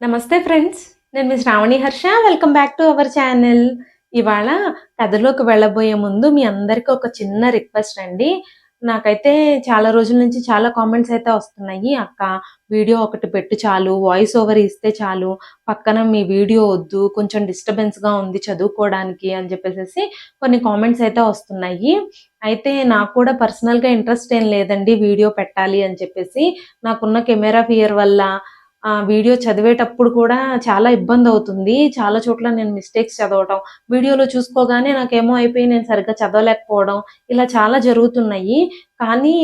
నమస్తే ఫ్రెండ్స్. నేను మీ Shravani Harsha. Welcome back to our channel. ఇవాళ కథలోకి వెళ్ళబోయే ముందు మీ అందరికీ ఒక చిన్న రిక్వెస్ట్ అండి. నాకైతే చాలా రోజుల నుంచి చాలా కామెంట్స్ అయితే వస్తున్నాయి. "అక్క వీడియో ఒకటి పెట్టు చాలు. వాయిస్ ఓవర్ ఇస్తే చాలు. పక్కన మీ వీడియో వద్దు. కొంచెం డిస్టర్బెన్స్‌గా ఉంది చదువుకోవడానికి" అని చెప్పేసేసి కొన్ని కామెంట్స్ అయితే వస్తున్నాయి. అయితే నాకు కూడా పర్సనల్‌గా ఇంట్రెస్ట్ ఏం లేదండి వీడియో పెట్టాలి అని చెప్పేసి. నాకున్న కెమెరా ఫియర్ వల్ల వీడియో చదివేటప్పుడు కూడా చాలా ఇబ్బందవుతుంది. చాలా చోట్ల నేను మిస్టేక్స్ చదవటం, వీడియోలో చూసుకోగానే నాకేమో అయిపోయి నేను సరిగ్గా చదవలేకపోవడం, ఇలా చాలా జరుగుతున్నాయి. కానీ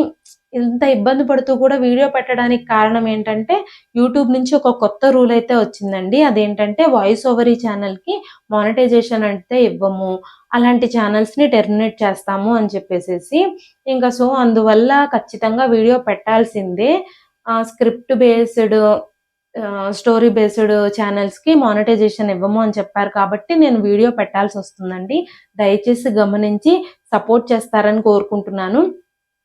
ఇంత ఇబ్బంది పడుతూ కూడా వీడియో పెట్టడానికి కారణం ఏంటంటే, యూట్యూబ్ నుంచి ఒక కొత్త రూల్ అయితే వచ్చిందండి. అదేంటంటే వాయిస్ ఓవర్ ఈ ఛానెల్‌కి మానిటైజేషన్ అయితే ఇవ్వము. అలాంటి ఛానెల్స్‌ని టెర్మినేట్ చేస్తాము అని చెప్పేసేసి. అందువల్ల ఖచ్చితంగా వీడియో పెట్టాల్సిందే. స్క్రిప్ట్ బేస్డ్ స్టోరీ బేస్డ్ ఛానెల్స్‌కి మానిటైజేషన్ ఇవ్వము అని చెప్పారు కాబట్టి నేను వీడియో పెట్టాల్సొస్తుందండి. దయచేసి గమనించి సపోర్ట్ చేస్తారని కోరుకుంటున్నాను.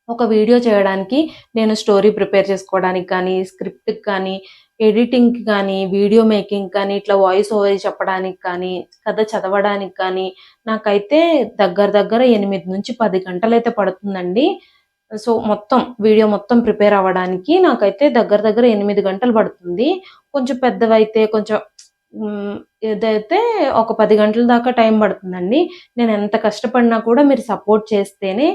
ఒక వీడియో చేయడానికి నేను స్టోరీ ప్రిపేర్ చేసుకోవడానికి కానీ, స్క్రిప్ట్‌కి కానీ, ఎడిటింగ్‌కి కానీ, వీడియో మేకింగ్ కానీ, ఇట్లా వాయిస్ ఓవర్ చెప్పడానికి కానీ, కథ చదవడానికి కానీ, నాకైతే దగ్గర దగ్గర 8-10 గంటలైతే పడుతుందండి. వీడియో మొత్తం ప్రిపేర్ అవ్వడానికి నాకైతే దగ్గర దగ్గర 8 గంటలు పడుతుంది. కొంచెం పెద్దవైతే కొంచెం హ్మ్. ఇదైతే ఒక 10 గంటల దాకా టైం పడుతుందండి. నేనెంత కష్టపడినా కూడా మీరు సపోర్ట్ చేస్తేనే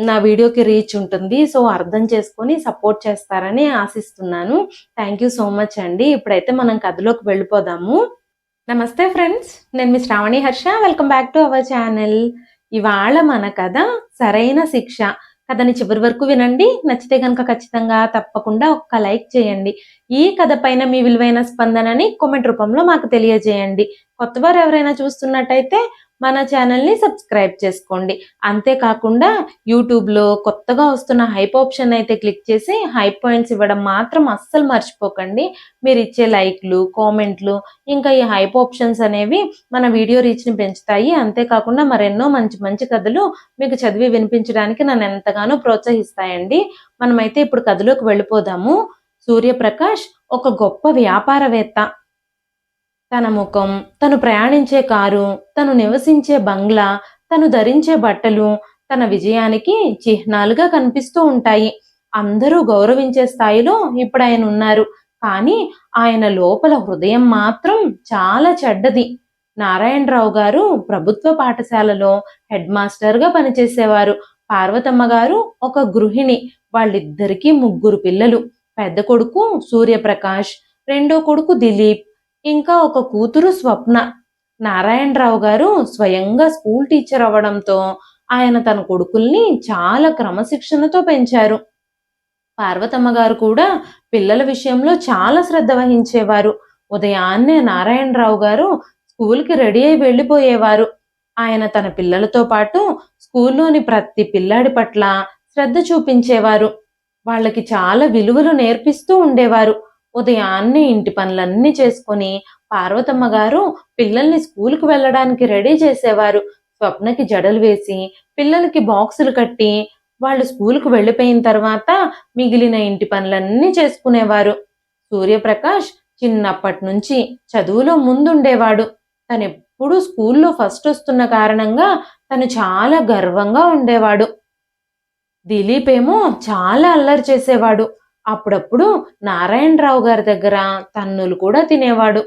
నా వీడియోకి రీచ్ ఉంటుంది. అర్థం చేసుకొని సపోర్ట్ చేస్తారని ఆశిస్తున్నాను. థాంక్ యూ సో మచ్ అండి. ఇప్పుడైతే మనం కథలోకి వెళ్ళిపోదాము. నమస్తే ఫ్రెండ్స్. నేను మీ Shravani Harsha. Welcome back to our channel. ఇవాళ మన కథ 'సరైన శిక్ష'. కథని చివరి వరకు వినండి. నచ్చితే గనక ఖచ్చితంగా తప్పకుండా ఒక్క లైక్ చేయండి. ఈ కథ పైన మీ విలువైన స్పందనని కామెంట్ రూపంలో మాకు తెలియజేయండి. కొత్తవారు ఎవరైనా చూస్తున్నట్టయితే మన ఛానల్‌ని సబ్స్క్రైబ్ చేసుకోండి. అంతేకాకుండా యూట్యూబ్‌లో కొత్తగా వస్తున్న హైప్ ఆప్షన్ అయితే క్లిక్ చేసి హైప్ పాయింట్స్ ఇవ్వడం మాత్రం అస్సలు మర్చిపోకండి. మీరిచ్చే లైక్‌లు, కామెంట్‌లు ఇంకా ఈ హైప్ ఆప్షన్స్ అనేవి మన వీడియో రీచ్‌ని పెంచుతాయి. అంతేకాకుండా మరెన్నో మంచి మంచి కథలు మీకు చదివి వినిపించడానికి నన్నెంతగానో ప్రోత్సహిస్తాయండి. మనమైతే ఇప్పుడు కథలోకి వెళ్ళిపోదాము. సూర్యప్రకాష్ ఒక గొప్ప వ్యాపారవేత్త. తన ముఖం, తను ప్రయాణించే కారు, తను నివసించే బంగ్లా, తను ధరించే బట్టలు తన విజయానికి చిహ్నాలుగా కనిపిస్తూ ఉంటాయి. అందరూ గౌరవించే స్థాయిలో ఇప్పుడాయనున్నారు. కానీ ఆయన లోపల హృదయం మాత్రం చాలా చెడ్డది. నారాయణరావు గారు ప్రభుత్వ పాఠశాలలో హెడ్ మాస్టర్‌గా పనిచేసేవారు. పార్వతమ్మ గారు ఒక గృహిణి. వాళ్ళిద్దరికీ 3 పిల్లలు. పెద్ద కొడుకు సూర్యప్రకాష్, రెండో కొడుకు దిలీప్, ఇంకా ఒక కూతురు స్వప్న. నారాయణరావు గారు స్వయంగా స్కూల్ టీచర్ అవ్వడంతో ఆయన తన కొడుకుల్ని చాలా క్రమశిక్షణతో పెంచారు. పార్వతమ్మ గారు కూడా పిల్లల విషయంలో చాలా శ్రద్ధ వహించేవారు. ఉదయాన్నే నారాయణరావు గారు స్కూల్‌కి రెడీ అయి వెళ్ళిపోయేవారు. ఆయన తన పిల్లలతో పాటు స్కూల్లోని ప్రతి పిల్లాడి పట్ల శ్రద్ధ చూపించేవారు. వాళ్ళకి చాలా విలువలు నేర్పిస్తూ ఉండేవారు. ఉదయాన్నే ఇంటి పనులన్నీ చేసుకొని పార్వతమ్మ గారు పిల్లల్ని స్కూల్‌కి వెళ్ళడానికి రెడీ చేసేవారు. స్వప్నకి జడలు వేసి, పిల్లలకి బాక్సులు కట్టి, వాళ్ళు స్కూల్‌కి వెళ్ళిపోయిన తర్వాత మిగిలిన ఇంటి పనులన్నీ చేసుకునేవారు. సూర్యప్రకాష్ చిన్నప్పటి నుంచి చదువులో ముందుండేవాడు. తనెప్పుడూ స్కూల్‌లో ఫస్ట్ వస్తున్న కారణంగా తను చాలా గర్వంగా ఉండేవాడు. దిలీప్ ఏమో చాలా అల్లరి చేసేవాడు. అప్పుడప్పుడు నారాయణరావు గారి దగ్గర తన్నులు కూడా తినేవాడు.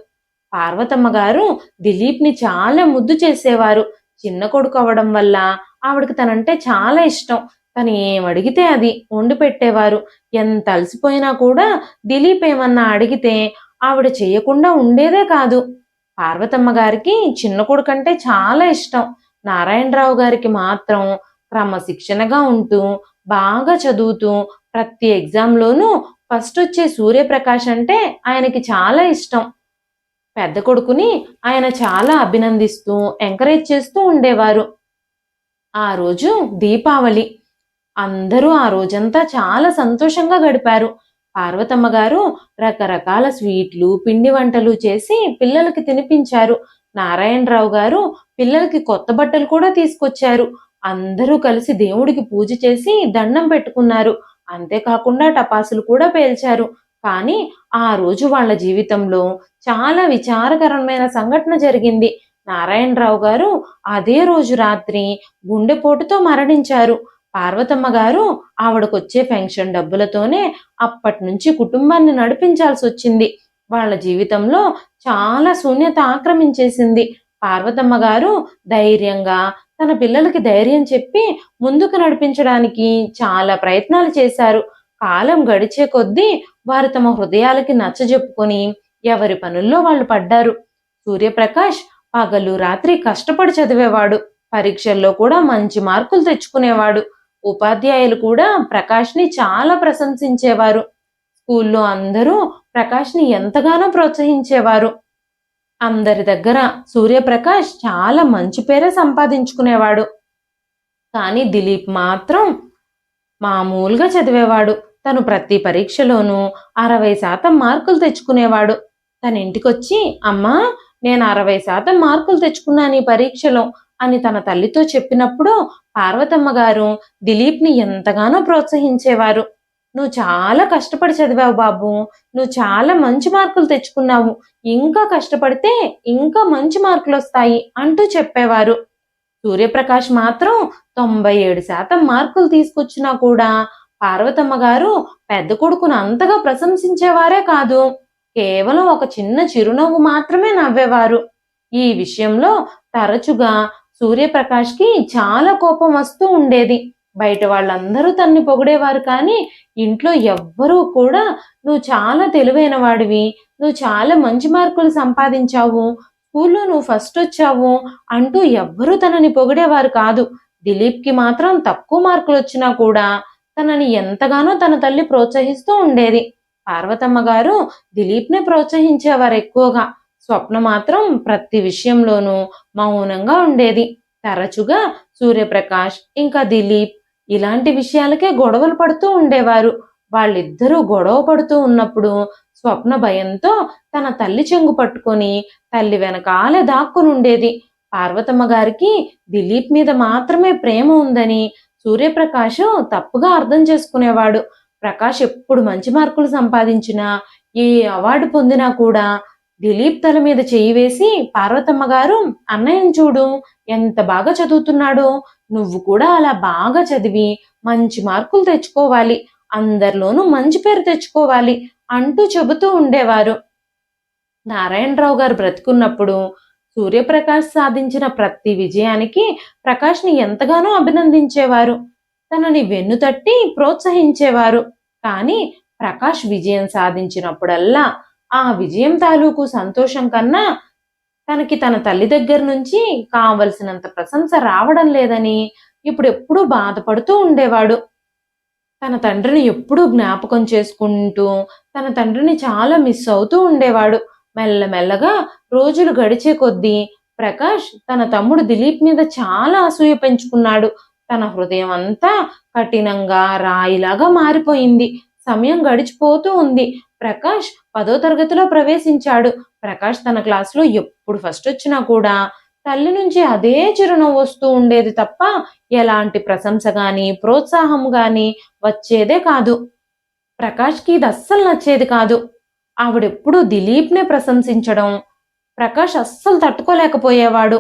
పార్వతమ్మ గారు దిలీప్‌ని చాలా ముద్దు చేసేవారు. చిన్న కొడుకు అవ్వడం వల్ల ఆవిడకి తనంటే చాలా ఇష్టం. తను ఏమడిగితే అది వండి పెట్టేవారు. ఎంత అలసిపోయినా కూడా దిలీప్ ఏమన్నా అడిగితే ఆవిడ చేయకుండా ఉండేదే కాదు. పార్వతమ్మ గారికి చిన్న కొడుకంటే చాలా ఇష్టం. నారాయణరావు గారికి మాత్రం క్రమశిక్షణగా ఉంటూ, బాగా చదువుతూ, ప్రతి ఎగ్జామ్‌లోనూ ఫస్టొచ్చే సూర్యప్రకాష్ అంటే ఆయనకి చాలా ఇష్టం. పెద్ద కొడుకుని ఆయన చాలా అభినందిస్తూ, ఎంకరేజ్ చేస్తూ ఉండేవారు. ఆ రోజు దీపావళి. అందరూ ఆ రోజంతా చాలా సంతోషంగా గడిపారు. పార్వతమ్మ గారు రకరకాల స్వీట్లు, పిండి వంటలు చేసి పిల్లలకి తినిపించారు. నారాయణరావు గారు పిల్లలకి కొత్త బట్టలు కూడా తీసుకొచ్చారు. అందరూ కలిసి దేవుడికి పూజ చేసి దండం పెట్టుకున్నారు. అంతేకాకుండా టపాసులు కూడా పేల్చారు. కానీ ఆ రోజు వాళ్ళ జీవితంలో చాలా విచారకరమైన సంఘటన జరిగింది. నారాయణరావు గారు అదే రోజు రాత్రి గుండెపోటుతో మరణించారు. పార్వతమ్మ గారు ఆవిడకొచ్చే పెన్షన్ డబ్బులతోనే అప్పటినుంచి కుటుంబాన్ని నడిపించాల్సొచ్చింది. వాళ్ళ జీవితంలో చాలా శూన్యత ఆక్రమించేసింది. పార్వతమ్మ గారు ధైర్యంగా తన పిల్లలకి ధైర్యం చెప్పి ముందుకు నడిపించడానికి చాలా ప్రయత్నాలు చేశారు. కాలం గడిచే కొద్దీ వారు తమ హృదయాలకి నచ్చజెప్పుకొని ఎవరి పనుల్లో వాళ్ళు పడ్డారు. సూర్యప్రకాష్ పగలు రాత్రి కష్టపడి చదివేవాడు. పరీక్షల్లో కూడా మంచి మార్కులు తెచ్చుకునేవాడు. ఉపాధ్యాయులు కూడా ప్రకాష్ని చాలా ప్రశంసించేవారు. స్కూల్లో అందరూ ప్రకాష్ని ఎంతగానో ప్రోత్సహించేవారు. అందరి దగ్గర సూర్యప్రకాష్ చాలా మంచి పేరే సంపాదించుకునేవాడు. కానీ దిలీప్ మాత్రం మామూలుగా చదివేవాడు. తను ప్రతి పరీక్షలోనూ 60% మార్కులు తెచ్చుకునేవాడు. తన ఇంటికొచ్చి, అమ్మా, నేను 60% మార్కులు తెచ్చుకున్నాను ఈ పరీక్షలో అని తన తల్లితో చెప్పినప్పుడు పార్వతమ్మ గారు దిలీప్ని ఎంతగానో ప్రోత్సహించేవారు. నువ్వు చాలా కష్టపడి చదివావు బాబు, నువ్వు చాలా మంచి మార్కులు తెచ్చుకున్నావు, ఇంకా కష్టపడితే ఇంకా మంచి మార్కులు వస్తాయి అంటూ చెప్పేవారు. సూర్యప్రకాష్ మాత్రం 97% మార్కులు తీసుకొచ్చినా కూడా పార్వతమ్మ గారు పెద్ద కొడుకును అంతగా ప్రశంసించేవారే కాదు. కేవలం ఒక చిన్న చిరునవ్వు మాత్రమే నవ్వేవారు. ఈ విషయంలో తరచుగా సూర్యప్రకాష్కి చాలా కోపం వస్తూ ఉండేది. బయట వాళ్ళందరూ తన్ని పొగిడేవారు, కానీ ఇంట్లో ఎవ్వరూ కూడా నువ్వు చాలా తెలివైన వాడివి, నువ్వు చాలా మంచి మార్కులు సంపాదించావు, స్కూల్లో నువ్వు ఫస్ట్ వచ్చావు అంటూ ఎవ్వరూ తనని పొగిడేవారు కాదు. దిలీప్కి మాత్రం తక్కువ మార్కులు వచ్చినా కూడా తనని ఎంతగానో తన తల్లి ప్రోత్సహిస్తూ ఉండేది. పార్వతమ్మ గారు దిలీప్నే ప్రోత్సహించేవారు ఎక్కువగా. స్వప్న మాత్రం ప్రతి విషయంలోనూ మౌనంగా ఉండేది. తరచుగా సూర్యప్రకాష్ ఇంకా దిలీప్ ఇలాంటి విషయాలకే గొడవలు పడుతూ ఉండేవారు. వాళ్ళిద్దరూ గొడవ పడుతూ ఉన్నప్పుడు స్వప్న భయంతో తన తల్లి చెంగు పట్టుకొని తల్లి వెనకాలే దాక్కునుండేది. పార్వతమ్మ గారికి దిలీప్ మీద మాత్రమే ప్రేమ ఉందని సూర్యప్రకాష్ తప్పుగా అర్థం చేసుకునేవాడు. ప్రకాష్ ఎప్పుడు మంచి మార్కులు సంపాదించినా, ఏ అవార్డు పొందినా కూడా దిలీప్ తల మీద చెయ్యి వేసి, పార్వతమ్మ గారు, అన్నయ్యని చూడు ఎంత బాగా చదువుతున్నాడో, నువ్వు కూడా అలా బాగా చదివి మంచి మార్కులు తెచ్చుకోవాలి, అందరిలోనూ మంచి పేరు తెచ్చుకోవాలి అంటూ చెబుతూ ఉండేవారు. నారాయణరావు గారు బ్రతుకున్నప్పుడు సూర్యప్రకాష్ సాధించిన ప్రతి విజయానికి ప్రకాష్ని ఎంతగానో అభినందించేవారు. తనని వెన్నుతట్టి ప్రోత్సహించేవారు. కానీ ప్రకాష్ విజయం సాధించినప్పుడల్లా ఆ విజయం తాలూకు సంతోషం కన్నా తనకి తన తల్లి దగ్గర నుంచి కావలసినంత ప్రశంస రావడం లేదని ఇప్పుడెప్పుడూ బాధపడుతూ ఉండేవాడు. తన తండ్రిని ఎప్పుడూ జ్ఞాపకం చేసుకుంటూ తన తండ్రిని చాలా మిస్ అవుతూ ఉండేవాడు. మెల్లమెల్లగా రోజులు గడిచే కొద్దీ ప్రకాష్ తన తమ్ముడు దిలీప్ మీద చాలా అసూయ పెంచుకున్నాడు. తన హృదయం అంతా కఠినంగా రాయిలాగా మారిపోయింది. సమయం గడిచిపోతూ ఉంది. ప్రకాష్ 10వ తరగతిలో ప్రవేశించాడు. ప్రకాష్ తన క్లాసులో ఎప్పుడు ఫస్ట్ వచ్చినా కూడా తల్లి నుంచి అదే చిరునవ్వు వస్తూ ఉండేది తప్ప ఎలాంటి ప్రశంస గాని ప్రోత్సాహం గాని వచ్చేదే కాదు. ప్రకాష్కి ఇది అస్సలు నచ్చేది కాదు. ఆవిడెప్పుడూ దిలీప్నే ప్రశంసించడం ప్రకాష్ అస్సలు తట్టుకోలేకపోయేవాడు.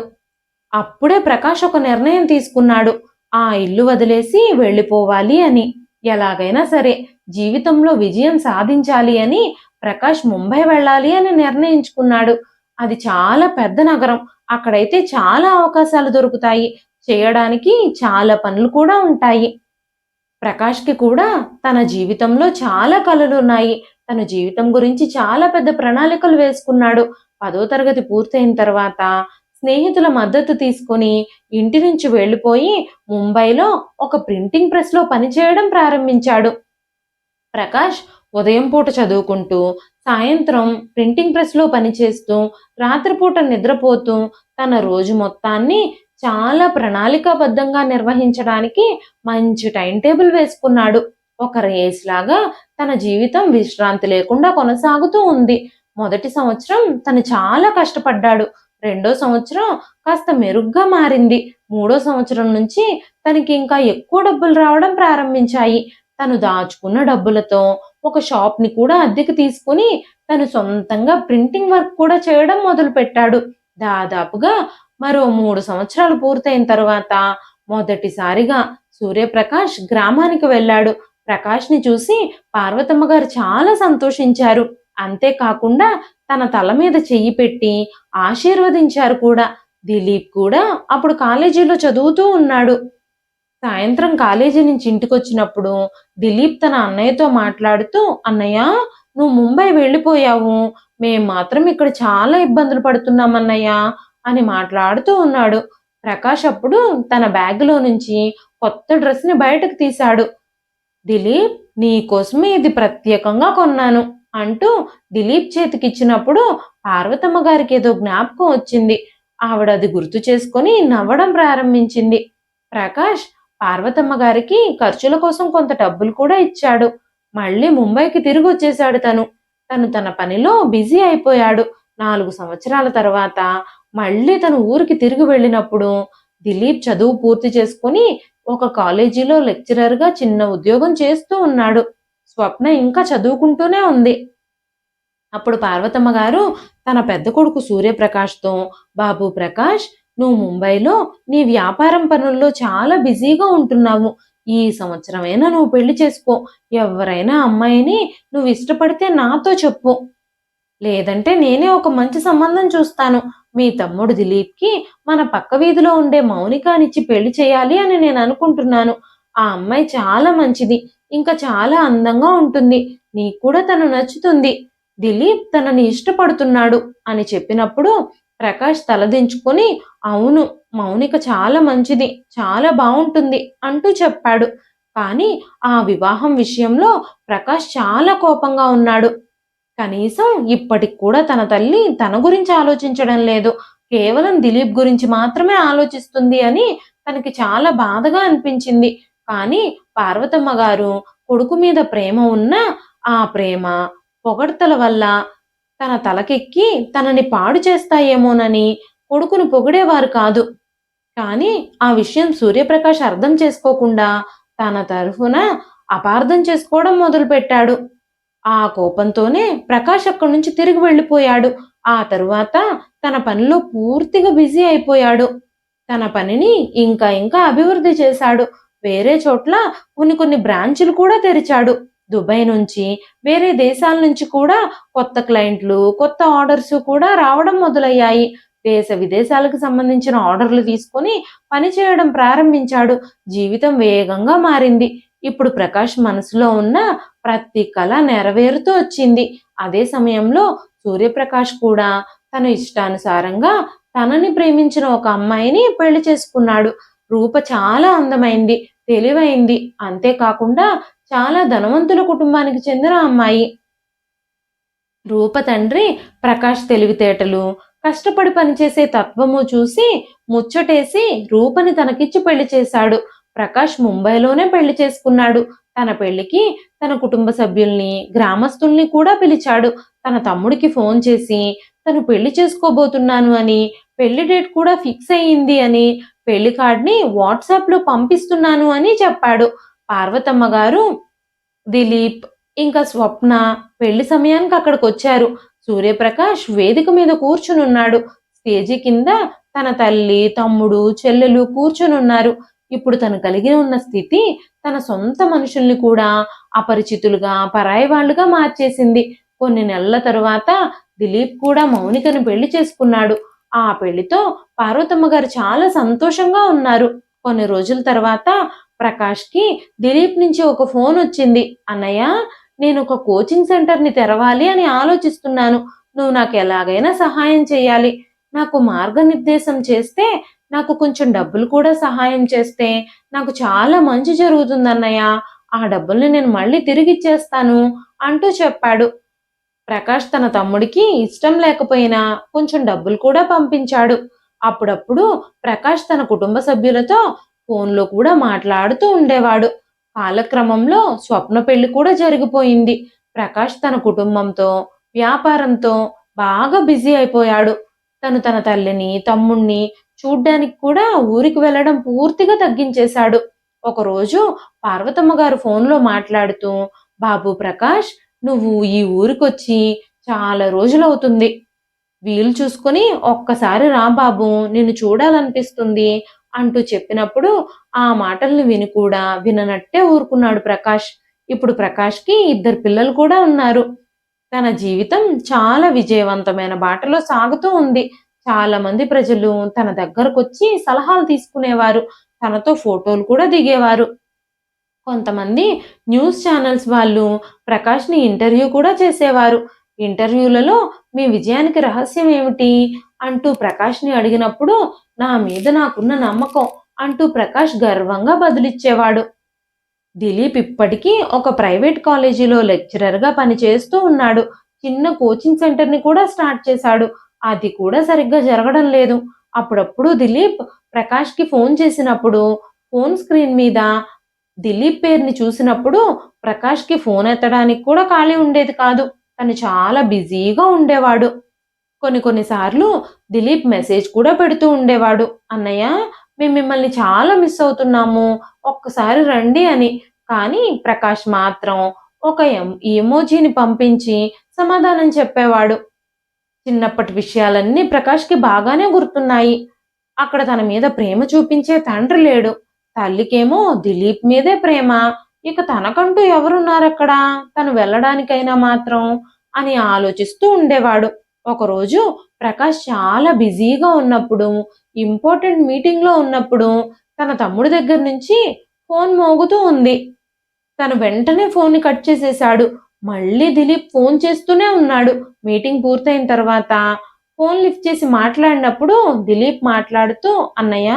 అప్పుడే ప్రకాష్ ఒక నిర్ణయం తీసుకున్నాడు. ఆ ఇల్లు వదిలేసి వెళ్ళిపోవాలి అని. ఎలాగైనా సరే జీవితంలో విజయం సాధించాలి అని ప్రకాష్ ముంబై వెళ్ళాలి అని నిర్ణయించుకున్నాడు. అది చాలా పెద్ద నగరం. అక్కడైతే చాలా అవకాశాలు దొరుకుతాయి. చేయడానికి చాలా పనులు కూడా ఉంటాయి. ప్రకాష్కి కూడా తన జీవితంలో చాలా కలలున్నాయి. తన జీవితం గురించి చాలా పెద్ద ప్రణాళికలు వేసుకున్నాడు. 10వ తరగతి పూర్తయిన తర్వాత స్నేహితుల మద్దతు తీసుకుని ఇంటి నుంచి వెళ్ళిపోయి ముంబైలో ఒక ప్రింటింగ్ ప్రెస్లో పనిచేయడం ప్రారంభించాడు. ప్రకాష్ ఉదయం పూట చదువుకుంటూ, సాయంత్రం ప్రింటింగ్ ప్రెస్లో పనిచేస్తూ, రాత్రిపూట నిద్రపోతూ తన రోజు మొత్తాన్ని చాలా ప్రణాళికాబద్ధంగా నిర్వహించడానికి మంచి టైం టేబుల్ వేసుకున్నాడు. ఒక రేస్ లాగా తన జీవితం విశ్రాంతి లేకుండా కొనసాగుతూ ఉంది. మొదటి సంవత్సరం తను చాలా కష్టపడ్డాడు. రెండో సంవత్సరం కాస్త మెరుగ్గా మారింది. మూడో సంవత్సరం నుంచి తనకి ఇంకా ఎక్కువ డబ్బులు రావడం ప్రారంభించాయి. తను దాచుకున్న డబ్బులతో ఒక షాప్‌ని కూడా అద్దెకు తీసుకొని తను సొంతంగా ప్రింటింగ్ వర్క్ కూడా చేయడం మొదలుపెట్టాడు. దాదాపుగా మరో 3 సంవత్సరాలు పూర్తయిన తరువాత మొదటిసారిగా సూర్యప్రకాష్ గ్రామానికి వెళ్ళాడు. ప్రకాష్‌ని చూసి పార్వతమ్మ గారు చాలా సంతోషించారు. అంతేకాకుండా తన తల మీద చెయ్యి పెట్టి ఆశీర్వదించారు కూడా. దిలీప్ కూడా అప్పుడు కాలేజీలో చదువుతూ ఉన్నాడు. సాయంత్రం కాలేజీ నుంచి ఇంటికొచ్చినప్పుడు దిలీప్ తన అన్నయ్యతో మాట్లాడుతూ, "అన్నయ్య, నువ్వు ముంబై వెళ్ళిపోయావు. మేం మాత్రం ఇక్కడ చాలా ఇబ్బందులు పడుతున్నాం అన్నయ్య" అని మాట్లాడుతూ ఉన్నాడు. ప్రకాష్ అప్పుడు తన బ్యాగ్‌లో నుంచి కొత్త డ్రెస్‌ని బయటకు తీశాడు. "దిలీప్, నీకోసమే ఇది ప్రత్యేకంగా కొన్నాను" అంటూ దిలీప్ చేతికిచ్చినప్పుడు పార్వతమ్మ గారికేదో జ్ఞాపకం వచ్చింది. ఆవిడది గుర్తు చేసుకొని నవ్వడం ప్రారంభించింది. ప్రకాష్ పార్వతమ్మ గారికి ఖర్చుల కోసం కొంత డబ్బులు కూడా ఇచ్చాడు. మళ్ళీ ముంబైకి తిరిగొచ్చేశాడు తను. తను తన పనిలో బిజీ అయిపోయాడు. 4 సంవత్సరాల తర్వాత మళ్ళీ తను ఊరికి తిరిగి వెళ్ళినప్పుడు దిలీప్ చదువు పూర్తి చేసుకొని ఒక కాలేజీలో లెక్చరర్‌గా చిన్న ఉద్యోగం చేస్తూ ఉన్నాడు. స్వప్న ఇంకా చదువుకుంటూనే ఉంది. అప్పుడు పార్వతమ్మ గారు తన పెద్ద కొడుకు సూర్యప్రకాష్‌తో, "బాబు ప్రకాష్, నువ్వు ముంబైలో నీ వ్యాపారం పనుల్లో చాలా బిజీగా ఉంటున్నావు. ఈ సంవత్సరమైనా నువ్వు పెళ్లి చేసుకో. ఎవరైనా అమ్మాయిని నువ్వు ఇష్టపడితే నాతో చెప్పు. లేదంటే నేనే ఒక మంచి సంబంధం చూస్తాను. మీ తమ్ముడు దిలీప్‌కి మన పక్క వీధిలో ఉండే మౌనికనిచ్చి పెళ్లి చేయాలి అని నేను అనుకుంటున్నాను. ఆ అమ్మాయి చాలా మంచిది. ఇంకా చాలా అందంగా ఉంటుంది. నీకు కూడా తను నచ్చుతుంది. దిలీప్ తనని ఇష్టపడుతున్నాడు" అని చెప్పినప్పుడు ప్రకాష్ తలదించుకొని, "అవును, మౌనిక చాలా మంచిది. చాలా బావుంటుంది" అంటూ చెప్పాడు. కానీ ఆ వివాహం విషయంలో ప్రకాష్ చాలా కోపంగా ఉన్నాడు. కనీసం ఇప్పటికి కూడా తన తల్లి తన గురించి ఆలోచించడం లేదు. కేవలం దిలీప్ గురించి మాత్రమే ఆలోచిస్తుంది అని తనకి చాలా బాధగా అనిపించింది. కానీ పార్వతమ్మ గారు కొడుకు మీద ప్రేమ ఉన్నా, ఆ ప్రేమ, పొగడ్తల వల్ల తన తలకెక్కి తనని పాడు చేస్తాయేమోనని కొడుకును పొగిడేవారు కాదు. కానీ ఆ విషయం సూర్యప్రకాష్ అర్థం చేసుకోకుండా తన తరఫున అపార్థం చేసుకోవడం మొదలుపెట్టాడు. ఆ కోపంతోనే ప్రకాష్ అక్కడి నుంచి తిరిగి వెళ్ళిపోయాడు. ఆ తరువాత తన పనిలో పూర్తిగా బిజీ అయిపోయాడు. తన పనిని ఇంకా ఇంకా అభివృద్ధి చేశాడు. వేరే చోట్ల కొన్ని కొన్ని బ్రాంచులు కూడా తెరిచాడు. దుబాయ్ నుంచి, వేరే దేశాల నుంచి కూడా కొత్త క్లయింట్లు, కొత్త ఆర్డర్స్ కూడా రావడం మొదలయ్యాయి. దేశ విదేశాలకు సంబంధించిన ఆర్డర్లు తీసుకొని పని చేయడం ప్రారంభించాడు. జీవితం వేగంగా మారింది. ఇప్పుడు ప్రకాష్ మనసులో ఉన్న ప్రతి కల నెరవేరుతూ వచ్చింది. అదే సమయంలో సూర్యప్రకాష్ కూడా తన ఇష్టానుసారంగా తనని ప్రేమించిన ఒక అమ్మాయిని పెళ్లి చేసుకున్నాడు. రూప చాలా అందమైంది, తెలివైంది. అంతేకాకుండా చాలా ధనవంతుల కుటుంబానికి చెందిన అమ్మాయి. రూప తండ్రి ప్రకాష్ తెలివితేటలు, కష్టపడి పనిచేసే తత్వము చూసి ముచ్చటేసి రూపని తనకిచ్చి పెళ్లి చేశాడు. ప్రకాష్ ముంబైలోనే పెళ్లి చేసుకున్నాడు. తన పెళ్లికి తన కుటుంబ సభ్యుల్ని, గ్రామస్తుల్ని కూడా పిలిచాడు. తన తమ్ముడికి ఫోన్ చేసి తను పెళ్లి చేసుకోబోతున్నాను అని, పెళ్లి డేట్ కూడా ఫిక్స్ అయ్యింది అని, పెళ్లి కార్డ్‌ని వాట్సాప్‌లో పంపిస్తున్నాను అని చెప్పాడు. పార్వతమ్మ గారు, దిలీప్, ఇంకా స్వప్న పెళ్లి సమయానికి అక్కడికొచ్చారు. సూర్యప్రకాష్ వేదిక మీద కూర్చునున్నాడు. స్టేజి కింద తన తల్లి, తమ్ముడు, చెల్లెలు కూర్చునున్నారు. ఇప్పుడు తను కలిగి ఉన్న స్థితి తన సొంత మనుషుల్ని కూడా అపరిచితులుగా, పరాయి వాళ్ళుగా మార్చేసింది. కొన్ని నెలల తరువాత దిలీప్ కూడా మౌనికను పెళ్లి చేసుకున్నాడు. ఆ పెళ్లితో పార్వతమ్మ గారు చాలా సంతోషంగా ఉన్నారు. కొన్ని రోజుల తర్వాత ప్రకాష్‌కి దిలీప్ నుంచి ఒక ఫోనొచ్చింది. "అన్నయ్య, నేనొక కోచింగ్ సెంటర్‌ని తెరవాలి అని ఆలోచిస్తున్నాను. నువ్వు నాకు ఎలాగైనా సహాయం చేయాలి. నాకు మార్గనిర్దేశం చేస్తే, నాకు కొంచెం డబ్బులు కూడా సహాయం చేస్తే నాకు చాలా మంచి జరుగుతుందన్నయ్య. ఆ డబ్బుల్ని నేను మళ్ళీ తిరిగిచ్చేస్తాను" అంటూ చెప్పాడు. ప్రకాష్ తన తమ్ముడికి ఇష్టం లేకపోయినా కొంచెం డబ్బులు కూడా పంపించాడు. అప్పుడప్పుడు ప్రకాష్ తన కుటుంబ సభ్యులతో ఫోన్‌లో కూడా మాట్లాడుతూ ఉండేవాడు. కాలక్రమంలో స్వప్న పెళ్లి కూడా జరిగిపోయింది. ప్రకాష్ తన కుటుంబంతో, వ్యాపారంతో బాగా బిజీ అయిపోయాడు. తను తన తల్లిని, తమ్ముణ్ణి చూడ్డానికి కూడా ఊరికి వెళ్ళడం పూర్తిగా తగ్గించేశాడు. ఒకరోజు పార్వతమ్మ గారు ఫోన్లో మాట్లాడుతూ, బాబు ప్రకాష్, నువ్వు ఈ ఊరికొచ్చి చాలా రోజులవుతుంది. వీలు చూసుకొని ఒక్కసారి రా బాబు, నిన్ను చూడాలనిపిస్తుంది అంటూ చెప్పినప్పుడు ఆ మాటల్ని విని కూడా విననట్టే ఊరుకున్నాడు ప్రకాష్. ఇప్పుడు ప్రకాష్కి 2 పిల్లలు కూడా ఉన్నారు. తన జీవితం చాలా విజయవంతమైన బాటలో సాగుతూ ఉంది. చాలా మంది ప్రజలు తన దగ్గరకొచ్చి సలహాలు తీసుకునేవారు. తనతో ఫోటోలు కూడా దిగేవారు. కొంతమంది న్యూస్ ఛానల్స్ వాళ్ళు ప్రకాష్‌ని ఇంటర్వ్యూ కూడా చేసేవారు. ఇంటర్వ్యూలలో "మీ విజయానికి రహస్యం ఏమిటి?" అంటూ ప్రకాష్‌ని అడిగినప్పుడు "నా మీద నాకున్న నమ్మకం" అంటూ ప్రకాష్ గర్వంగా బదులిచ్చేవాడు. దిలీప్ ఇప్పటికీ ఒక ప్రైవేట్ కాలేజీలో లెక్చరర్‌గా పనిచేస్తూ ఉన్నాడు. చిన్న కోచింగ్ సెంటర్‌ని కూడా స్టార్ట్ చేశాడు. అది కూడా సరిగ్గా జరగడం లేదు. అప్పుడప్పుడు దిలీప్ ప్రకాష్‌కి ఫోన్ చేసినప్పుడు ఫోన్ స్క్రీన్ మీద దిలీప్ పేరుని చూసినప్పుడు ప్రకాష్‌కి ఫోన్ ఎత్తడానికి కూడా ఖాళీ ఉండేది కాదు. తను చాలా బిజీగా ఉండేవాడు. కొన్ని సార్లు దిలీప్ మెసేజ్ కూడా పెడుతూ ఉండేవాడు. "అన్నయ్య, మేము మిమ్మల్ని చాలా మిస్ అవుతున్నాము. ఒక్కసారి రండి" అని. కానీ ప్రకాష్ మాత్రం ఒక ఎమోజీని పంపించి సమాధానం చెప్పేవాడు. చిన్నప్పటి విషయాలన్నీ ప్రకాష్‌కి బాగానే గుర్తున్నాయి. అక్కడ తన మీద ప్రేమ చూపించే తండ్రి లేడు. తల్లికేమో దిలీప్ మీదే ప్రేమ. ఇక తనకంటూ ఎవరున్నారక్కడ? తను వెళ్ళడానికైనా మాత్రం అని ఆలోచిస్తూ ఉండేవాడు. ఒకరోజు ప్రకాష్ చాలా బిజీగా ఉన్నప్పుడు, ఇంపార్టెంట్ మీటింగ్‌లో ఉన్నప్పుడు తన తమ్ముడి దగ్గర నుంచి ఫోన్ మోగుతూ ఉంది. తను వెంటనే ఫోన్‌ని కట్ చేసేశాడు. మళ్ళీ దిలీప్ ఫోన్ చేస్తూనే ఉన్నాడు. మీటింగ్ పూర్తయిన తర్వాత ఫోన్ లిఫ్ట్ చేసి మాట్లాడినప్పుడు దిలీప్ మాట్లాడుతూ, "అన్నయ్య,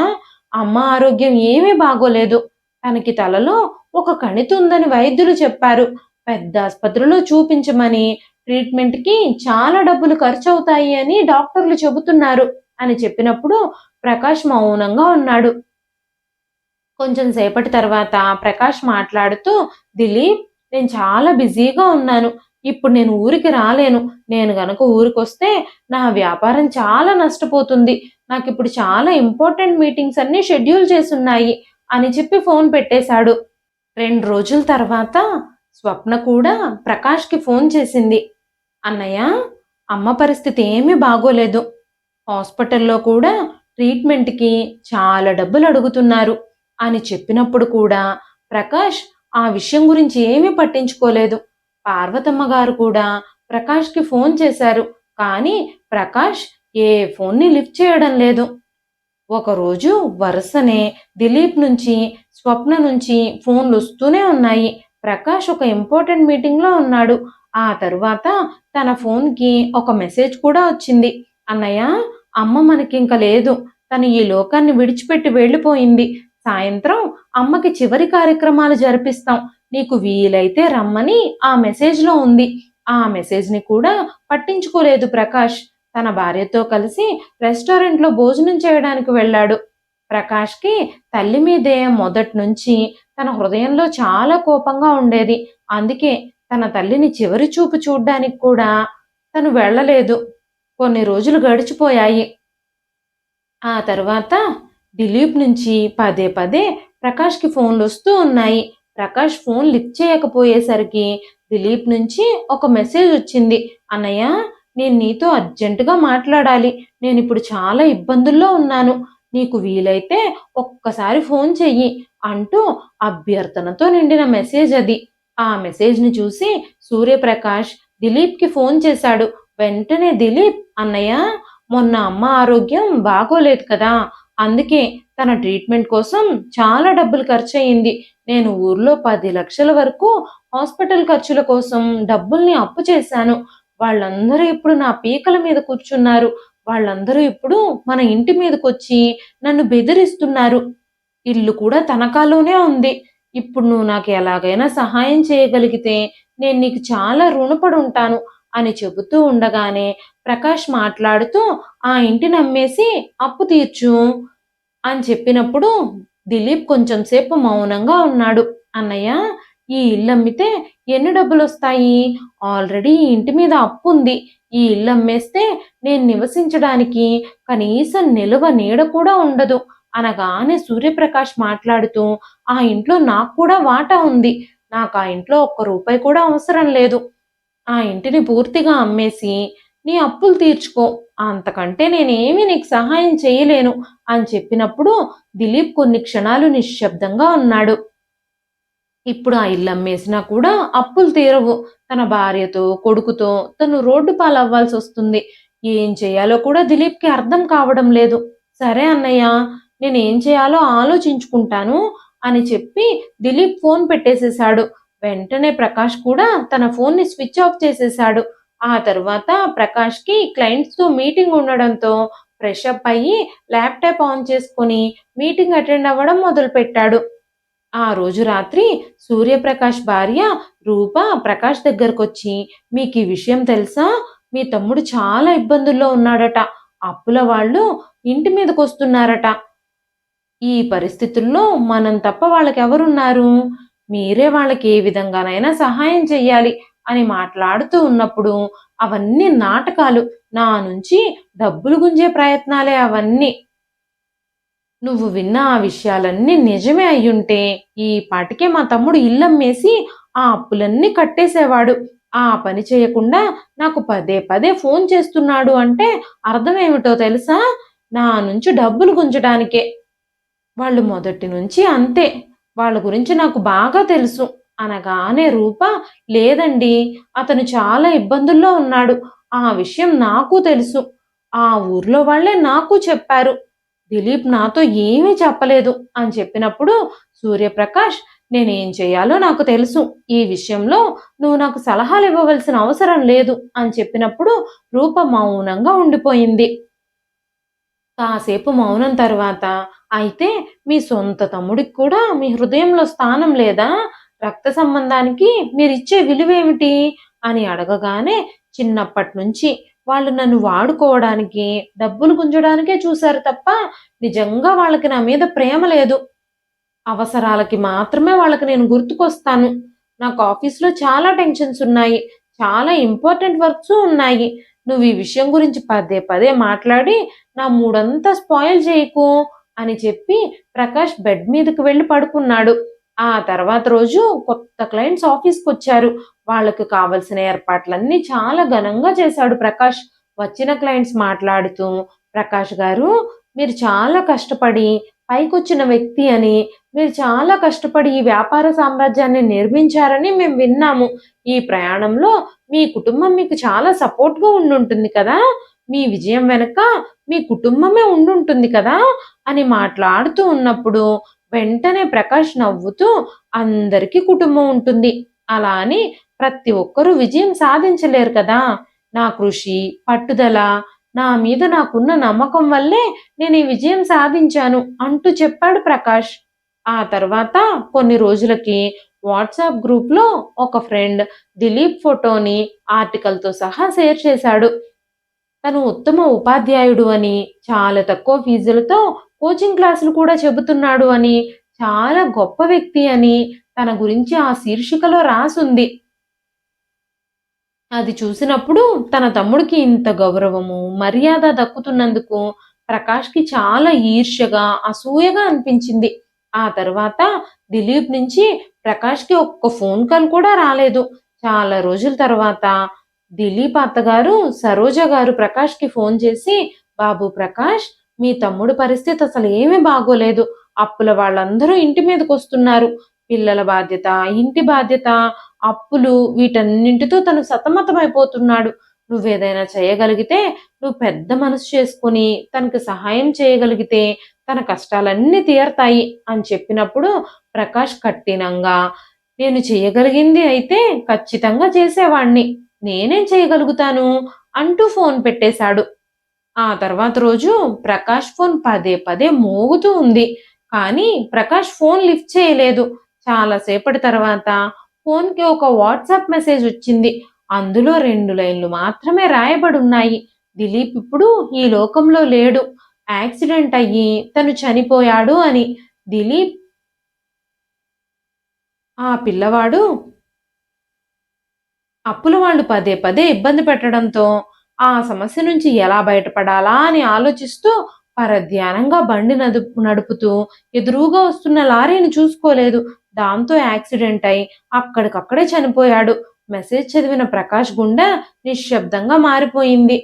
అమ్మ ఆరోగ్యం ఏమీ బాగోలేదు. తనకి తలలో ఒక కణితి ఉందని వైద్యులు చెప్పారు. పెద్ద ఆస్పత్రిలో చూపించమని, ట్రీట్మెంట్‌కి చాలా డబ్బులు ఖర్చవుతాయి అని డాక్టర్లు చెబుతున్నారు" అని చెప్పినప్పుడు ప్రకాష్ మౌనంగా ఉన్నాడు. కొంచెం సేపటి తర్వాత ప్రకాష్ మాట్లాడుతూ, "దిలీప్, నేను చాలా బిజీగా ఉన్నాను. ఇప్పుడు నేను ఊరికి రాలేను. నేను గనక ఊరికొస్తే నా వ్యాపారం చాలా నష్టపోతుంది. నాకిప్పుడు చాలా ఇంపార్టెంట్ మీటింగ్స్ అన్నీ షెడ్యూల్ చేసున్నాయి" అని చెప్పి ఫోన్ పెట్టేశాడు. 2 రోజుల తర్వాత స్వప్న కూడా ప్రకాష్‌కి ఫోన్ చేసింది. "అన్నయ్య, అమ్మ పరిస్థితి ఏమీ బాగోలేదు. హాస్పిటల్‌లో కూడా ట్రీట్మెంట్‌కి చాలా డబ్బులు అడుగుతున్నారు" అని చెప్పినప్పుడు కూడా ప్రకాష్ ఆ విషయం గురించి ఏమీ పట్టించుకోలేదు. పార్వతమ్మ గారు కూడా ప్రకాష్‌కి ఫోన్ చేశారు. కానీ ప్రకాష్ ఏ ఫోన్‌ని లిఫ్ట్ చేయడం లేదు. ఒకరోజు వరుసనే దిలీప్ నుంచి, స్వప్న నుంచి ఫోన్‌లొస్తూనే ఉన్నాయి. ప్రకాష్ ఒక ఇంపార్టెంట్ మీటింగ్‌లో ఉన్నాడు. ఆ తరువాత తన ఫోన్‌కి ఒక మెసేజ్ కూడా వచ్చింది. "అన్నయ్య, అమ్మ మనకింక లేదు. తను ఈ లోకాన్ని విడిచిపెట్టి వెళ్ళిపోయింది. సాయంత్రం అమ్మకి చివరి కార్యక్రమాలు జరిపిస్తాం. నీకు వీలైతే రమ్మని" ఆ మెసేజ్‌లో ఉంది. ఆ మెసేజ్‌ని కూడా పట్టించుకోలేదు ప్రకాష్. తన భార్యతో కలిసి రెస్టారెంట్‌లో భోజనం చేయడానికి వెళ్ళాడు. ప్రకాష్‌కి తల్లి మీదే మొదట్నుంచి తన హృదయంలో చాలా కోపంగా ఉండేది. అందుకే తన తల్లిని చివరి చూపు చూడ్డానికి కూడా తను వెళ్ళలేదు. కొన్ని రోజులు గడిచిపోయాయి. ఆ తరువాత దిలీప్ నుంచి పదే పదే ప్రకాష్‌కి ఫోన్‌లొస్తూ ఉన్నాయి. ప్రకాష్ ఫోన్ లిఫ్ట్ చేయకపోయేసరికి దిలీప్ నుంచి ఒక మెసేజ్ వచ్చింది. "అన్నయ్య, నేను నీతో అర్జెంటుగా మాట్లాడాలి. నేనిప్పుడు చాలా ఇబ్బందుల్లో ఉన్నాను. నీకు వీలైతే ఒక్కసారి ఫోన్ చెయ్యి" అంటూ అభ్యర్థనతో నిండిన మెసేజ్ అది. ఆ మెసేజ్‌ని చూసి సూర్యప్రకాష్ దిలీప్‌కి ఫోన్ చేశాడు. వెంటనే దిలీప్, "అన్నయ్య, మొన్న అమ్మ ఆరోగ్యం బాగోలేదు కదా! అందుకే తన ట్రీట్మెంట్ కోసం చాలా డబ్బులు ఖర్చయింది. నేను ఊర్లో 10 లక్షల వరకు హాస్పిటల్ ఖర్చుల కోసం డబ్బుల్ని అప్పు చేశాను. వాళ్ళందరూ ఇప్పుడు నా పీకల మీద కూర్చున్నారు. వాళ్ళందరూ ఇప్పుడు మన ఇంటి మీదకొచ్చి నన్ను బెదిరిస్తున్నారు. ఇల్లు కూడా తనఖాలోనే ఉంది. ఇప్పుడు నువ్వు నాకు ఎలాగైనా సహాయం చేయగలిగితే నేను నీకు చాలా రుణపడి ఉంటాను" అని చెబుతూ ఉండగానే ప్రకాష్ మాట్లాడుతూ, "ఆ ఇంటిని అమ్మేసి అప్పు తీర్చు" అని చెప్పినప్పుడు దిలీప్ కొంచెం సేపు మౌనంగా ఉన్నాడు. "అన్నయ్య, ఈ ఇల్లు అమ్మితే ఎన్ని డబ్బులొస్తాయి? ఆల్రెడీ ఈ ఇంటి మీద అప్పుంది. ఈ ఇల్లు అమ్మేస్తే నేను నివసించడానికి కనీసం నిలువ నీడ కూడా ఉండదు" అనగానే సూర్యప్రకాష్ మాట్లాడుతూ, ఆ ఇంట్లో నాకు కూడా వాటా ఉంది. నాకు ఆ ఇంట్లో ఒక్క రూపాయి కూడా అవసరం లేదు. ఆ ఇంటిని పూర్తిగా అమ్మేసి నీ అప్పులు తీర్చుకో. అంతకంటే నేనేమి నీకు సహాయం చేయలేను అని చెప్పినప్పుడు దిలీప్ కొన్ని క్షణాలు నిశ్శబ్దంగా ఉన్నాడు. ఇప్పుడు ఆ ఇల్లు అమ్మేసినా కూడా అప్పులు తీరవు. తన భార్యతో, కొడుకుతో తను రోడ్డు పాలవ్వాల్సొస్తుంది. ఏం చేయాలో కూడా దిలీప్‌కి అర్థం కావడం లేదు. సరే అన్నయ్య, నేనేం చేయాలో ఆలోచించుకుంటాను అని చెప్పి దిలీప్ ఫోన్ పెట్టేసేశాడు. వెంటనే ప్రకాష్ కూడా తన ఫోన్‌ని స్విచ్ ఆఫ్ చేసేశాడు. ఆ తరువాత ప్రకాష్‌కి క్లయింట్స్‌తో మీటింగ్ ఉండడంతో ఫ్రెష్ అప్ అయ్యి ల్యాప్‌టాప్ ఆన్ చేసుకొని మీటింగ్ అటెండ్ అవ్వడం మొదలుపెట్టాడు. ఆ రోజు రాత్రి సూర్యప్రకాష్ భార్య రూప ప్రకాష్ దగ్గరకొచ్చి, మీకీ విషయం తెలుసా? మీ తమ్ముడు చాలా ఇబ్బందుల్లో ఉన్నాడట. అప్పుల వాళ్ళు ఇంటి మీదకొస్తున్నారట. ఈ పరిస్థితుల్లో మనం తప్ప వాళ్ళకెవరున్నారు? మీరే వాళ్ళకి ఏ విధంగానైనా సహాయం చెయ్యాలి అని మాట్లాడుతూ ఉన్నప్పుడు, అవన్నీ నాటకాలు. నా నుంచి డబ్బులు గుంజే ప్రయత్నాలే అవన్నీ. నువ్వు విన్న ఆ విషయాలన్నీ నిజమే అయ్యుంటే, ఈ పాటికే మా తమ్ముడు ఇల్లమ్మేసి ఆ అప్పులన్నీ కట్టేసేవాడు. ఆ పని చేయకుండా నాకు పదే పదే ఫోను చేస్తున్నాడు అంటే అర్థమేమిటో తెలుసా? నా నుంచి డబ్బులు గుంజడానికే. వాళ్ళు మొదటి నుంచి అంతే. వాళ్ళ గురించి నాకు బాగా తెలుసు. అనగానే రూప, లేదండి, అతను చాలా ఇబ్బందుల్లో ఉన్నాడు. ఆ విషయం నాకు తెలుసు. ఆ ఊర్లో వాళ్ళే నాకు చెప్పారు. దిలీప్ నాతో ఏమీ చెప్పలేదు అని చెప్పినప్పుడు సూర్యప్రకాష్, నేనేం చేయాలో నాకు తెలుసు. ఈ విషయంలో నువ్వు నాకు సలహాలివ్వవలసిన అవసరం లేదు అని చెప్పినప్పుడు రూప మౌనంగా ఉండిపోయింది. కాసేపు మౌనం తర్వాత, అయితే మీ సొంత తమ్ముడికి కూడా మీ హృదయంలో స్థానం లేదా? రక్త సంబంధానికి మీరిచ్చే విలువేమిటి? అని అడగగానే, చిన్నప్పట్నుంచి వాళ్ళు నన్ను వాడుకోవడానికి, డబ్బులు గుంజడానికే చూసారు తప్ప, నిజంగా వాళ్ళకి నా మీద ప్రేమ లేదు. అవసరాలకి మాత్రమే వాళ్ళకి నేను గుర్తుకొస్తాను. నాకు ఆఫీస్‌లో చాలా టెన్షన్స్ ఉన్నాయి. చాలా ఇంపార్టెంట్ వర్క్సు ఉన్నాయి. నువ్వు ఈ విషయం గురించి పదే పదే మాట్లాడి నా మూడంతా స్పాయిల్ చేయకు అని చెప్పి ప్రకాష్ బెడ్ మీదకి వెళ్లి పడుకున్నాడు. ఆ తర్వాత రోజు కొత్త క్లయింట్స్ ఆఫీస్‌కొచ్చారు. వాళ్ళకి కావాల్సిన ఏర్పాట్లన్నీ చాలా ఘనంగా చేశాడు ప్రకాష్. వచ్చిన క్లయింట్స్ మాట్లాడుతూ, "ప్రకాష్ గారు, మీరు చాలా కష్టపడి పైకొచ్చిన వ్యక్తి అని, మీరు చాలా కష్టపడి ఈ వ్యాపార సామ్రాజ్యాన్ని నిర్మించారని మేము విన్నాము. ఈ ప్రయాణంలో మీ కుటుంబం మీకు చాలా సపోర్ట్‌గా ఉండుంటుంది కదా! మీ విజయం వెనక మీ కుటుంబమే ఉండుంటుంది కదా!" అని మాట్లాడుతూ ఉన్నప్పుడు వెంటనే ప్రకాష్ నవ్వుతూ, అందరికీ కుటుంబం ఉంటుంది. అలా అని ప్రతి ఒక్కరూ విజయం సాధించలేరు కదా! నా కృషి, పట్టుదల, నా మీద నాకున్న నమ్మకం వల్లే నేను ఈ విజయం సాధించాను అంటూ చెప్పాడు ప్రకాష్. ఆ తర్వాత కొన్ని రోజులకి వాట్సాప్ గ్రూప్‌లో ఒక ఫ్రెండ్ దిలీప్ ఫోటోని ఆర్టికల్‌తో సహా షేర్ చేశాడు. తను ఉత్తమ ఉపాధ్యాయుడు అని, చాలా తక్కువ ఫీజులతో కోచింగ్ క్లాసులు కూడా చెబుతున్నాడు అని, చాలా గొప్ప వ్యక్తి అని తన గురించి ఆ శీర్షికలో రాసుంది. అది చూసినప్పుడు తన తమ్ముడికి ఇంత గౌరవము, మర్యాద దక్కుతున్నందుకు ప్రకాష్‌కి చాలా ఈర్ష్యగా, అసూయగా అనిపించింది. ఆ తర్వాత దిలీప్ నుంచి ప్రకాష్‌కి ఒక్క ఫోన్ కాల్ కూడా రాలేదు. చాలా రోజుల తర్వాత దిలీప్ అత్తగారు సరోజ గారు ప్రకాష్‌కి ఫోన్ చేసి, "బాబు ప్రకాష్, మీ తమ్ముడి పరిస్థితి అసలు ఏమీ బాగోలేదు. అప్పుల వాళ్ళందరూ ఇంటి మీదకొస్తున్నారు. పిల్లల బాధ్యత, ఇంటి బాధ్యత, అప్పులు, వీటన్నింటితో తను సతమతమైపోతున్నాడు. నువ్వేదైనా చేయగలిగితే, నువ్వు పెద్ద మనసు చేసుకొని తనకి సహాయం చేయగలిగితే తన కష్టాలన్నీ తీరతాయి" అని చెప్పినప్పుడు ప్రకాష్ కఠినంగా, "నేను చేయగలిగింది అయితే ఖచ్చితంగా చేసేవాణ్ణి. నేనేం చేయగలుగుతాను" అంటూ ఫోన్ పెట్టేశాడు. ఆ తర్వాత రోజు ప్రకాష్ ఫోన్ పదే పదే మోగుతూ ఉంది. కానీ ప్రకాష్ ఫోన్ లిఫ్ట్ చేయలేదు. చాలా సేపటి తర్వాత ఫోన్‌కి ఒక వాట్సాప్ మెసేజ్ వచ్చింది. అందులో 2 లైన్లు మాత్రమే రాయబడున్నాయి. దిలీప్ ఇప్పుడు ఈ లోకంలో లేడు. యాక్సిడెంట్ అయ్యి తను చనిపోయాడు అని. దిలీప్, ఆ పిల్లవాడు అప్పుల వాళ్ళు పదే పదే ఇబ్బంది పెట్టడంతో, ఆ సమస్య నుంచి ఎలా బయటపడాలా అని ఆలోచిస్తూ పరధ్యానంగా బండి నడుపుతూ ఎదురుగా వస్తున్న లారీని చూసుకోలేదు. దాంతో యాక్సిడెంట్ అయి అక్కడికక్కడే చనిపోయాడు. మెసేజ్ చదివిన ప్రకాష్ గుండె నిశ్శబ్దంగా మారిపోయింది.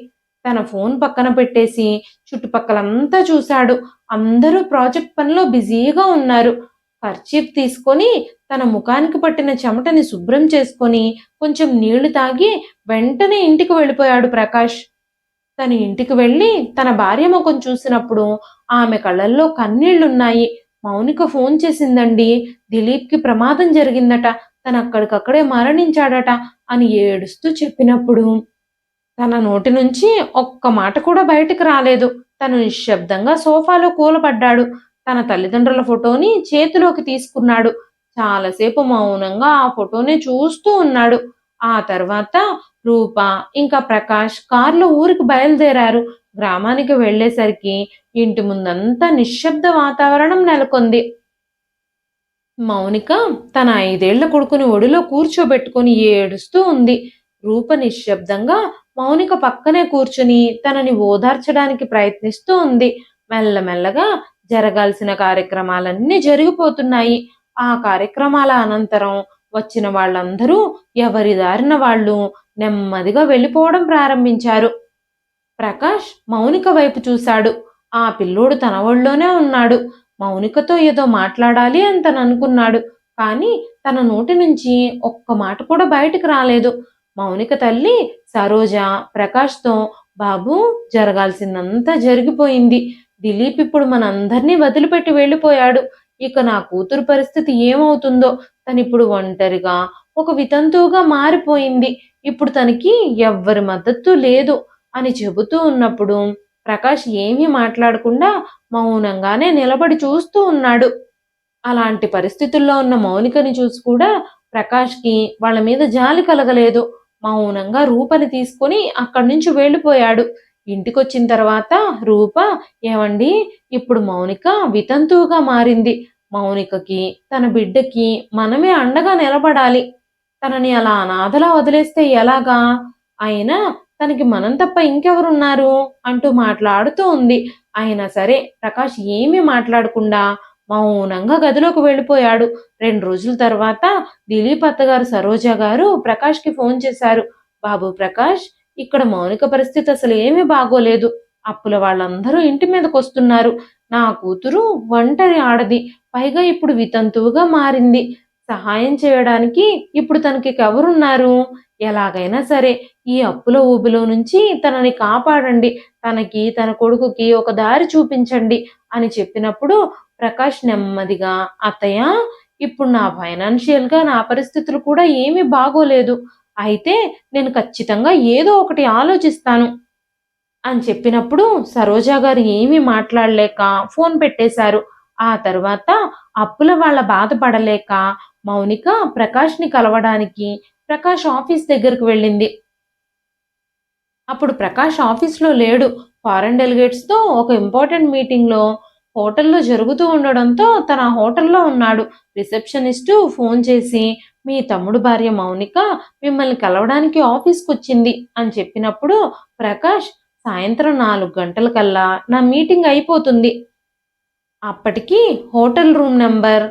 తన ఫోన్ పక్కన పెట్టేసి చుట్టుపక్కలంతా చూశాడు. అందరూ ప్రాజెక్ట్ పనిలో బిజీగా ఉన్నారు. కర్చీఫ్ తీసుకొని తన ముఖానికి పట్టిన చెమటని శుభ్రం చేసుకొని కొంచెం నీళ్లు తాగి వెంటనే ఇంటికి వెళ్ళిపోయాడు ప్రకాష్. తన ఇంటికి వెళ్ళి తన భార్య ముఖం చూసినప్పుడు ఆమె కళ్ళల్లో కన్నీళ్లున్నాయి. మౌనిక ఫోన్ చేసిందండి. దిలీప్‌కి ప్రమాదం జరిగిందట. తను అక్కడికక్కడే మరణించాడట అని ఏడుస్తూ చెప్పినప్పుడు తన నోటి నుంచి ఒక్క మాట కూడా బయటికి రాలేదు. తను నిశ్శబ్దంగా సోఫాలో కూలబడ్డాడు. తన తల్లిదండ్రుల ఫోటోని చేతిలోకి తీసుకున్నాడు. చాలాసేపు మౌనంగా ఆ ఫోటోనే చూస్తూ ఉన్నాడు. ఆ తర్వాత రూప ఇంకా ప్రకాష్ కారులో ఊరికి బయలుదేరారు. గ్రామానికి వెళ్ళేసరికి ఇంటి ముందంతా నిశ్శబ్ద వాతావరణం నెలకొంది. మౌనిక తన 5 ఏళ్ల కొడుకుని ఒడిలో కూర్చోబెట్టుకుని ఏడుస్తూ ఉంది. రూప నిశ్శబ్దంగా మౌనిక పక్కనే కూర్చుని తనని ఓదార్చడానికి ప్రయత్నిస్తూ ఉంది. మెల్లమెల్లగా జరగాల్సిన కార్యక్రమాలన్నీ జరిగిపోతున్నాయి. ఆ కార్యక్రమాల అనంతరం వచ్చిన వాళ్ళందరూ ఎవరి దారిన వాళ్ళు నెమ్మదిగా వెళ్ళిపోవడం ప్రారంభించారు. ప్రకాష్ మౌనిక వైపు చూశాడు. ఆ పిల్లోడు తన ఒళ్ళోనే ఉన్నాడు. మౌనికతో ఏదో మాట్లాడాలి అని తను అనుకున్నాడు. కానీ తన నోటి నుంచి ఒక్క మాట కూడా బయటికి రాలేదు. మౌనిక తల్లి సరోజ ప్రకాష్తో, బాబు, జరగాల్సిందంతా జరిగిపోయింది. దిలీప్ ఇప్పుడు మనందరినీ వదిలిపెట్టి వెళ్ళిపోయాడు. ఇక నా కూతురు పరిస్థితి ఏమవుతుందో. తనిప్పుడు ఒంటరిగా ఒక వితంతువుగా మారిపోయింది. ఇప్పుడు తనకి ఎవ్వరి మద్దతు లేదు అని చెబుతూ ఉన్నప్పుడు ప్రకాష్ ఏమీ మాట్లాడకుండా మౌనంగానే నిలబడి చూస్తూ ఉన్నాడు. అలాంటి పరిస్థితుల్లో ఉన్న మౌనికని చూసి కూడా ప్రకాష్‌కి వాళ్ళ మీద జాలి కలగలేదు. మౌనంగా రూపని తీసుకొని అక్కడి నుంచి వెళ్ళిపోయాడు. ఇంటికొచ్చిన తర్వాత రూప, ఏవండీ, ఇప్పుడు మౌనిక వితంతువుగా మారింది. మౌనికకి, తన బిడ్డకి మనమే అండగా నిలబడాలి. తనని అలా అనాథలా వదిలేస్తే ఎలాగా? అయినా తనకి మనం తప్ప ఇంకెవరున్నారు అంటూ మాట్లాడుతూ ఉంది. అయినా సరే ప్రకాష్ ఏమీ మాట్లాడకుండా మౌనంగా గదిలోకి వెళ్ళిపోయాడు. 2 రోజుల తర్వాత దిలీప్ అత్తగారు సరోజ గారు ప్రకాష్‌కి ఫోన్ చేశారు. బాబు ప్రకాష్, ఇక్కడ మౌనిక పరిస్థితి అసలు ఏమీ బాగోలేదు. అప్పుల వాళ్ళందరూ ఇంటి మీదకొస్తున్నారు. నా కూతురు ఒంటరి ఆడది. పైగా ఇప్పుడు వితంతువుగా మారింది. సహాయం చేయడానికి ఇప్పుడు తనకికెవరున్నారు? ఎలాగైనా సరే ఈ అప్పుల ఊబిలో నుంచి తనని కాపాడండి. తనకి, తన కొడుకుకి ఒక దారి చూపించండి అని చెప్పినప్పుడు ప్రకాష్ నెమ్మదిగా, అత్తయ్య, ఇప్పుడు నా ఫైనాన్షియల్‌గా నా పరిస్థితులు కూడా ఏమీ బాగోలేదు. అయితే నేను ఖచ్చితంగా ఏదో ఒకటి ఆలోచిస్తాను అని చెప్పినప్పుడు సరోజా గారు ఏమీ మాట్లాడలేక ఫోన్ పెట్టేశారు. ఆ తర్వాత అప్పుల వాళ్ళ బాధపడలేక మౌనిక ప్రకాష్‌ని కలవడానికి ప్రకాష్ ఆఫీస్ దగ్గరికి వెళ్ళింది. అప్పుడు ప్రకాష్ ఆఫీస్‌లో లేడు. ఫారెన్ డెలిగేట్స్‌తో ఒక ఇంపార్టెంట్ మీటింగ్‌లో హోటల్‌లో జరుగుతూ ఉండడంతో తను ఆ హోటల్‌లో ఉన్నాడు. రిసెప్షనిస్టు ఫోన్ చేసి, మీ తమ్ముడు భార్య మౌనిక మిమ్మల్ని కలవడానికి ఆఫీస్‌కొచ్చింది అని చెప్పినప్పుడు ప్రకాష్, సాయంత్రం 4 గంటలకల్లా నా మీటింగ్ అయిపోతుంది. అప్పటికి హోటల్ రూమ్ నంబర్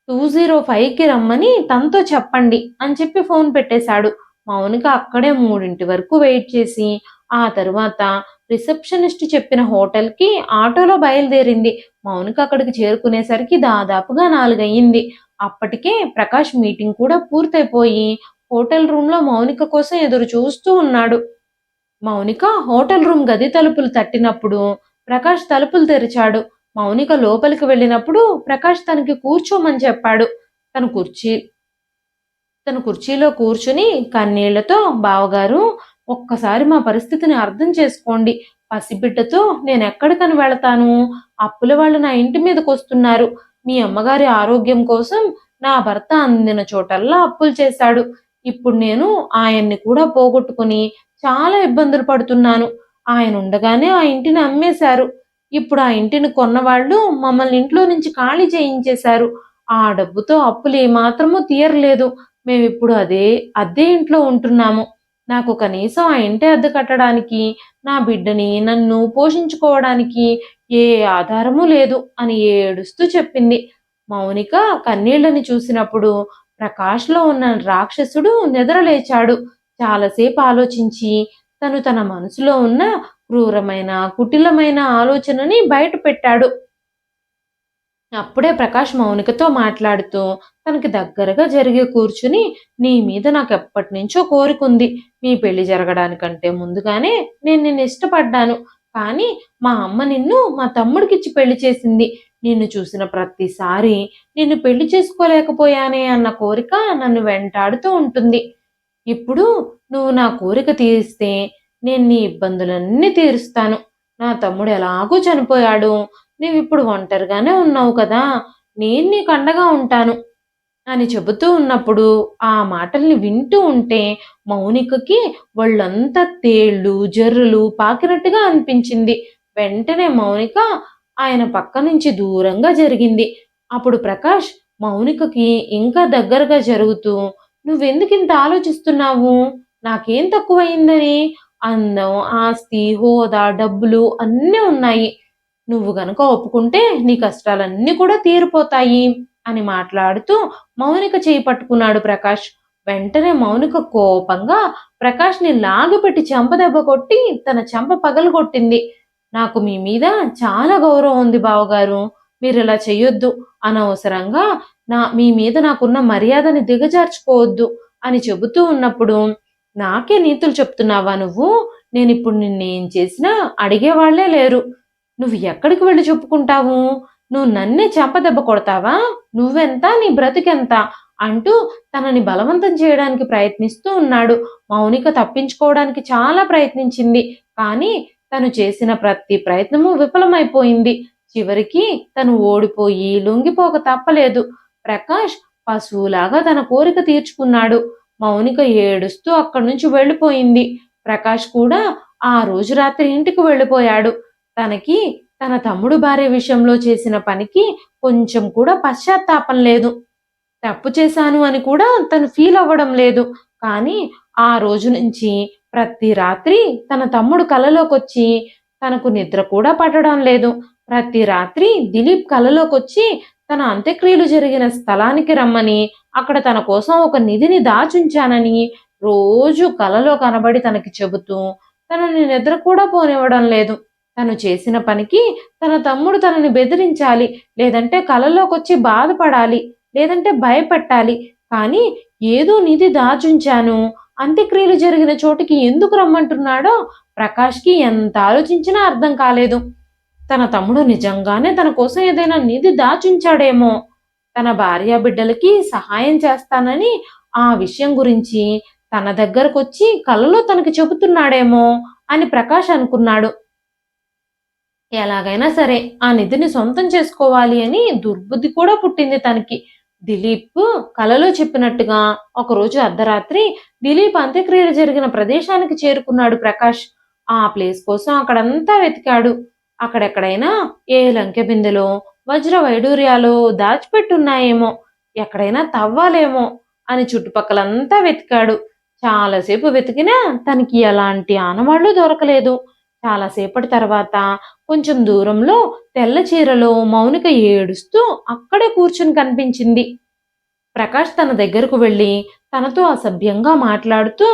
205కి రమ్మని తనతో చెప్పండి అని చెప్పి ఫోన్ పెట్టేశాడు. మౌనిక అక్కడే 3 వరకు వెయిట్ చేసి ఆ తరువాత రిసెప్షనిస్ట్ చెప్పిన హోటల్‌కి ఆటోలో బయలుదేరింది. మౌనిక అక్కడికి చేరుకునేసరికి దాదాపుగా 4 అయింది. అప్పటికే ప్రకాష్ మీటింగ్ కూడా పూర్తయిపోయి హోటల్ రూమ్‌లో మౌనిక కోసం ఎదురు చూస్తూ ఉన్నాడు. మౌనిక హోటల్ రూమ్ గది తలుపులు తట్టినప్పుడు ప్రకాష్ తలుపులు తెరిచాడు. మౌనిక లోపలికి వెళ్ళినప్పుడు ప్రకాష్ తనకి కూర్చోమని చెప్పాడు. తను కుర్చీ తను కుర్చీలో కూర్చుని కన్నీళ్లతో, బావగారు, ఒక్కసారి మా పరిస్థితిని అర్థం చేసుకోండి. పసిబిడ్డతో నేనెక్కడికని వెళతాను? అప్పుల వాళ్ళు నా ఇంటి మీదకొస్తున్నారు. మీ అమ్మగారి ఆరోగ్యం కోసం నా భర్త అందిన చోటల్లా అప్పులు చేశాడు. ఇప్పుడు నేను ఆయన్ని కూడా పోగొట్టుకుని చాలా ఇబ్బందులు పడుతున్నాను. ఆయన ఉండగానే ఆ ఇంటిని అమ్మేశారు. ఇప్పుడు ఆ ఇంటిని కొన్నవాళ్ళు మమ్మల్ని ఇంట్లో నుంచి ఖాళీ చేయించేశారు. ఆ డబ్బుతో అప్పులు ఏమాత్రమూ తీరలేదు. మేమిప్పుడు అద్దె ఇంట్లో ఉంటున్నాము. నాకు కనీసం ఆ ఇంటి అద్దె కట్టడానికి, నా బిడ్డని, నన్ను పోషించుకోవడానికి ఏ ఆధారమూ లేదు అని ఏడుస్తూ చెప్పింది. మౌనిక కన్నీళ్ళని చూసినప్పుడు ప్రకాష్‌లో ఉన్న రాక్షసుడు నిద్రలేచాడు. చాలాసేపు ఆలోచించి తన మనసులో ఉన్న క్రూరమైన, కుటిలమైన ఆలోచనని బయట పెట్టాడు. అప్పుడే ప్రకాష్ మౌనికతో మాట్లాడుతూ తనకి దగ్గరగా జరిగి కూర్చుని, "నీ మీద నాకెప్పటినుంచో కోరికుంది. మీ పెళ్లి జరగడానికంటే ముందుగానే నేను నిన్ను ఇష్టపడ్డాను. కానీ మా అమ్మ నిన్ను మా తమ్ముడికిచ్చి పెళ్లి చేసింది. నిన్ను చూసిన ప్రతిసారి నిన్ను పెళ్లి చేసుకోలేకపోయానే అన్న కోరిక నన్ను వెంటాడుతూ ఉంటుంది. ఇప్పుడు నువ్వు నా కోరిక తీరిస్తే నేను నీ ఇబ్బందులన్నీ తీరుస్తాను. నా తమ్ముడు ఎలాగూ చనిపోయాడు. నీవిప్పుడు ఒంటరిగానే ఉన్నావు కదా! నేను నీకు అండగా ఉంటాను" అని చెబుతూ ఉన్నప్పుడు ఆ మాటల్ని వింటూ ఉంటే మౌనికకి ఒళ్ళంతా తేళ్ళు, జర్రులు పాకినట్టుగా అనిపించింది. వెంటనే మౌనిక ఆయన పక్క నుంచి దూరంగా జరిగింది. అప్పుడు ప్రకాష్ మౌనికకి ఇంకా దగ్గరగా జరుగుతూ, "నువ్వెందుకింత ఆలోచిస్తున్నావు? నాకేం తక్కువయిందని? అందం, ఆస్తి, హోదా, డబ్బులు అన్నీ ఉన్నాయి. నువ్వు గనక ఒప్పుకుంటే నీ కష్టాలన్నీ కూడా తీరిపోతాయి" అని మాట్లాడుతూ మౌనిక చేయి పట్టుకున్నాడు ప్రకాష్. వెంటనే మౌనిక కోపంగా ప్రకాష్‌ని లాగిపెట్టి చెంపదెబ్బ కొట్టి తన చెంప పగలగొట్టింది. "నాకు మీ మీద చాలా గౌరవం ఉంది బావగారు. మీరిలా చెయ్యొద్దు. అనవసరంగా మీ మీద నాకున్న మర్యాదని దిగజార్చుకోవద్దు" అని చెబుతూ ఉన్నప్పుడు, "నాకే నీతులు చెప్తున్నావా నువ్వు? నేనిప్పుడు నిన్నేం చేసినా అడిగేవాళ్ళే లేరు. నువ్వు ఎక్కడికి వెళ్లి చెప్పుకుంటావు? నువ్వు నన్నే చెంపదెబ్బ కొడతావా? నువ్వెంత? నీ బ్రతుకెంత?" అంటూ తనని బలవంతం చేయడానికి ప్రయత్నిస్తూ ఉన్నాడు. మౌనిక తప్పించుకోవడానికి చాలా ప్రయత్నించింది. కానీ తను చేసిన ప్రతి ప్రయత్నము విఫలమైపోయింది. చివరికి తను ఓడిపోయి లొంగిపోక తప్పలేదు. ప్రకాష్ పశువులాగా తన కోరిక తీర్చుకున్నాడు. మౌనిక ఏడుస్తూ అక్కడి నుంచి వెళ్ళిపోయింది. ప్రకాష్ కూడా ఆ రోజు రాత్రి ఇంటికి వెళ్ళిపోయాడు. తనకి తన తమ్ముడు భార్య విషయంలో చేసిన పనికి కొంచెం కూడా పశ్చాత్తాపం లేదు. తప్పు చేశాను అని కూడా తను ఫీల్ అవ్వడం లేదు. కానీ ఆ రోజు నుంచి ప్రతి రాత్రి తన తమ్ముడు కలలోకొచ్చి తనకు నిద్ర కూడా పట్టడం లేదు. ప్రతి రాత్రి దిలీప్ కలలోకొచ్చి తన అంత్యక్రియలు జరిగిన స్థలానికి రమ్మని, అక్కడ తన కోసం ఒక నిధిని దాచుంచానని రోజు కలలో కనబడి తనకి చెబుతూ తనని నిద్ర కూడా పోనివ్వడం లేదు. తను చేసిన పనికి తన తమ్ముడు తనని బెదిరించాలి, లేదంటే కలలోకొచ్చి బాధపడాలి, లేదంటే భయపెట్టాలి. కానీ ఏదో నిధి దాచుంచాను, అంత్యక్రియలు జరిగిన చోటికి ఎందుకు రమ్మంటున్నాడో ప్రకాష్‌కి ఎంత ఆలోచించినా అర్థం కాలేదు. తన తమ్ముడు నిజంగానే తన కోసం ఏదైనా నిధి దాచుంచాడేమో! తన భార్యాబిడ్డలకి సహాయం చేస్తానని ఆ విషయం గురించి తన దగ్గరకొచ్చి కలలో తనకి చెబుతున్నాడేమో అని ప్రకాష్ అనుకున్నాడు. ఎలాగైనా సరే ఆ నిధిని సొంతం చేసుకోవాలి అని దుర్బుద్ధి కూడా పుట్టింది తనకి. దిలీప్ కలలో చెప్పినట్టుగా ఒకరోజు అర్ధరాత్రి దిలీప్ అంత్యక్రియలు జరిగిన ప్రదేశానికి చేరుకున్నాడు ప్రకాష్. ఆ ప్లేస్ కోసం అక్కడంతా వెతికాడు. అక్కడెక్కడైనా ఏ లంకె బిందెలో, వజ్ర వైడూర్యాలో దాచిపెట్టున్నాయేమో, ఎక్కడైనా తవ్వాలేమో అని చుట్టుపక్కలంతా వెతికాడు. చాలాసేపు వెతికినా తనకి ఎలాంటి ఆనవాళ్ళు దొరకలేదు. చాలాసేపటి తర్వాత కొంచెం దూరంలో తెల్ల చీరలో మౌనిక ఏడుస్తూ అక్కడే కూర్చుని కనిపించింది. ప్రకాష్ తన దగ్గరకు వెళ్ళి తనతో అసభ్యంగా మాట్లాడుతూ,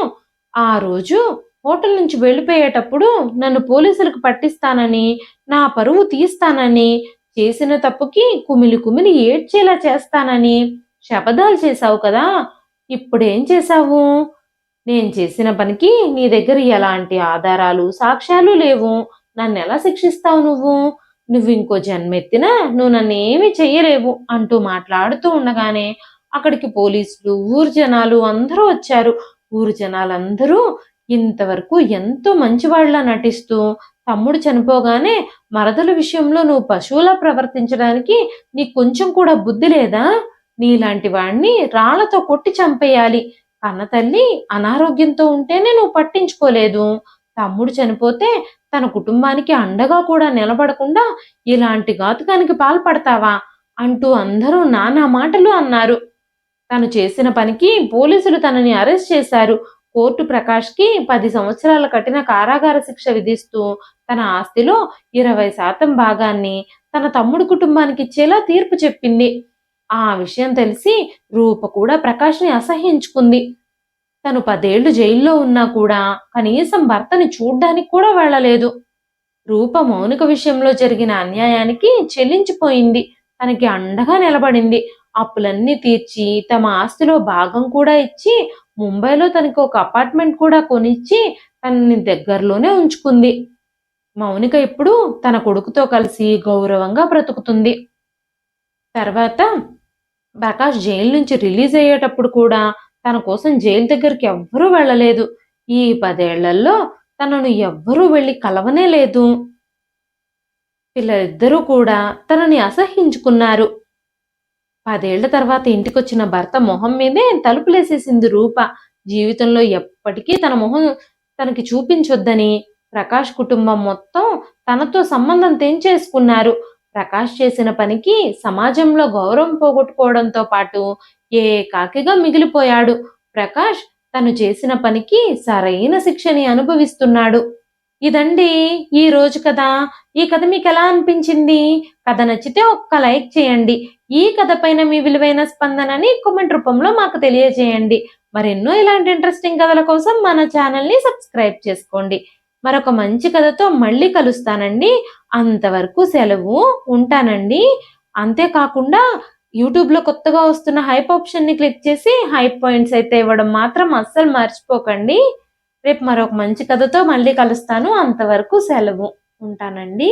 "ఆ రోజు హోటల్ నుంచి వెళ్ళిపోయేటప్పుడు నన్ను పోలీసులకు పట్టిస్తానని, నా పరువు తీస్తానని, చేసిన తప్పుకి కుమిలి కుమిలి ఏడ్చేలా చేస్తానని శపథాలు చేశావు కదా! ఇప్పుడేం చేశావు? నేను చేసిన పనికి నీ దగ్గర ఎలాంటి ఆధారాలు, సాక్ష్యాలు లేవు. నన్నెలా శిక్షిస్తావు నువ్వు? నువ్వింకో జన్మెత్తినా నువ్వు నన్నేమీ చెయ్యలేవు" అంటూ మాట్లాడుతూ ఉండగానే అక్కడికి పోలీసులు, ఊరు జనాలు అందరూ వచ్చారు. ఊరు జనాలందరూ ఇంతవరకు ఎంతో మంచివాళ్ళలా నటిస్తూ, తమ్ముడు చనిపోగానే మరదల విషయంలో నువ్వు పశువులా ప్రవర్తించడానికి నీకు కొంచెం కూడా బుద్ధి లేదా? నీలాంటి వాడిని రాళ్లతో కొట్టి చంపేయాలి. కన్నతల్లి అనారోగ్యంతో ఉంటేనే నువ్వు పట్టించుకోలేదు. తమ్ముడు చనిపోతే తన కుటుంబానికి అండగా కూడా నిలబడకుండా ఇలాంటి ఘాతుకానికి పాల్పడతావా? అంటూ అందరూ నానా మాటలు అన్నారు. తను చేసిన పనికి పోలీసులు తనని అరెస్ట్ చేశారు. కోర్టు ప్రకాష్కి 10 సంవత్సరాల కఠిన కారాగార శిక్ష విధిస్తూ తన ఆస్తిలో 20% భాగాన్ని తన తమ్ముడు కుటుంబానికి ఇచ్చేలా తీర్పు చెప్పింది. ఆ విషయం తెలిసి రూప కూడా ప్రకాష్ని అసహ్యించుకుంది. తను 10 ఏళ్లు జైల్లో ఉన్నా కూడా కనీసం భర్తని చూడ్డానికి కూడా వెళ్ళలేదు. రూప మౌనిక విషయంలో జరిగిన అన్యాయానికి చెల్లించిపోయింది. తనకి అండగా నిలబడింది. అప్పులన్నీ తీర్చి తమ ఆస్తిలో భాగం కూడా ఇచ్చి ముంబైలో తనకి ఒక అపార్ట్మెంట్ కూడా కొనిచ్చి తనని దగ్గరలోనే ఉంచుకుంది. మౌనిక ఇప్పుడు తన కొడుకుతో కలిసి గౌరవంగా బ్రతుకుతుంది. తర్వాత ప్రకాష్ జైలు నుంచి రిలీజ్ అయ్యేటప్పుడు కూడా తన కోసం జైలు దగ్గరికి ఎవ్వరూ వెళ్ళలేదు. ఈ 10 ఏళ్లలో తనను ఎవ్వరూ వెళ్ళి కలవనే లేదు. పిల్లలిద్దరూ కూడా తనని అసహ్యించుకున్నారు. 10 ఏళ్ల తర్వాత ఇంటికొచ్చిన భర్త మొహం మీదే తలుపులేసేసింది రూప. జీవితంలో ఎప్పటికీ తన మొహం తనకి చూపించొద్దని ప్రకాష్ కుటుంబం మొత్తం తనతో సంబంధం తెంచేసుకున్నారు. ప్రకాష్ చేసిన పనికి సమాజంలో గౌరవం పోగొట్టుకోవడంతో పాటు ఏకాకిగా మిగిలిపోయాడు. ప్రకాష్ తను చేసిన పనికి సరైన శిక్షని అనుభవిస్తున్నాడు. ఇదండి ఈ రోజు కథ. ఈ కథ మీకు ఎలా అనిపించింది? కథ నచ్చితే ఒక్క లైక్ చేయండి. ఈ కథ పైన మీ విలువైన స్పందనని కామెంట్ రూపంలో మాకు తెలియజేయండి. మరెన్నో ఇలాంటి ఇంట్రెస్టింగ్ కథల కోసం మన ఛానల్ని సబ్స్క్రైబ్ చేసుకోండి. మరొక మంచి కథతో మళ్ళీ కలుస్తానండి. అంతవరకు సెలవు. ఉంటానండి. అంతేకాకుండా యూట్యూబ్లో కొత్తగా వస్తున్న హైప్ ఆప్షన్ని క్లిక్ చేసి హైప్ పాయింట్స్ అయితే ఇవ్వడం మాత్రం అస్సలు మర్చిపోకండి. రేపు మరొక మంచి కథతో మళ్ళీ కలుస్తాను. అంతవరకు సెలవు. ఉంటానండి.